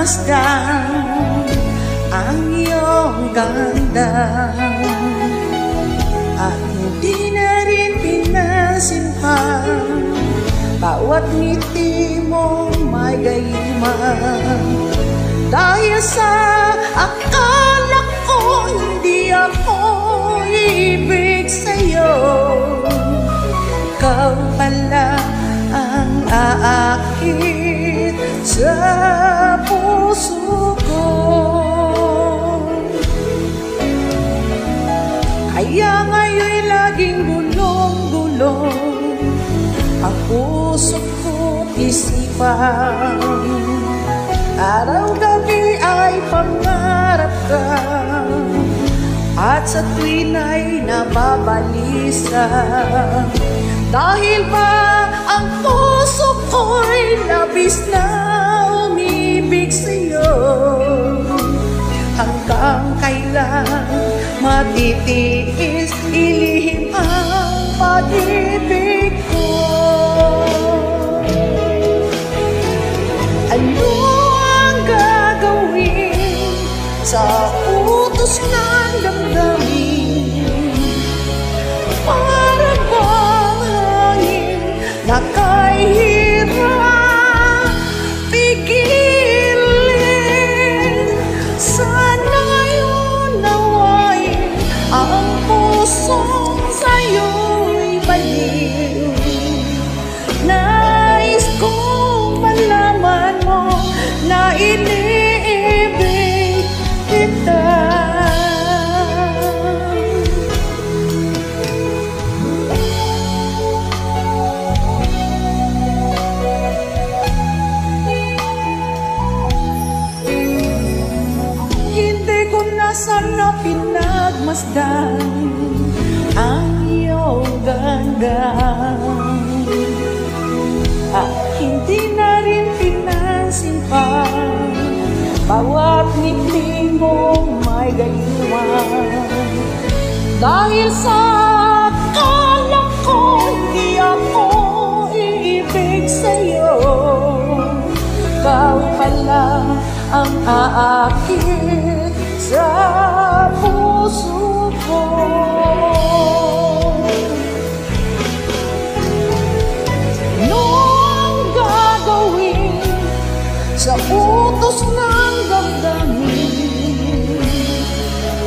masdan ang iyong ganda, at hindi na rin pinansin pa bawat ngiti mong may gayuman. Dahil sa akala ko hindi ako ibig sa'yo, ikaw pala ang aakit sa puso ko. Kaya ngayon'y laging gulong-gulong ang puso ko't isipan. Araw-gabi ay pangarap ka, at sa tuwin ay nababalisa. Dahil ba ang puso ko'y labis na umibig sa'yo, hanggang kailan matitiis ilihim ang pag-ibig ko? Ano ang gagawin sa utos ng damdamin? Para bang hangin na kahirap pigilin? Sana'y unawain ang pusong sa'yo'y baliw. Nais kong malaman mo na iniibig kita. Hindi ko na sana pinagmasdan ang iyong ganda, at hindi na rin pinansin pa bawat ngiti mong may gayuman. Dahil sa akala ko hindi ako iibig sa'yo, ikaw pala ang aakit sa puso ko. Sa utos ng damdamin,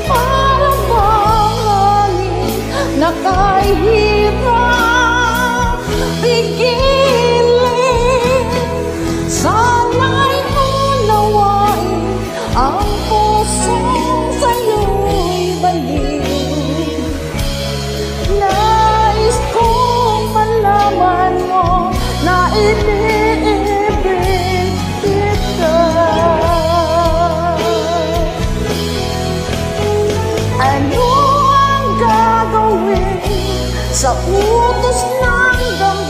parang bang hangin na kahirap pigilin. Sana'y unawain ang pusong sa'yo'y baliw. Nais kong malaman mo na iniibig kita. Ano ang gagawin sa utos ng damdamin?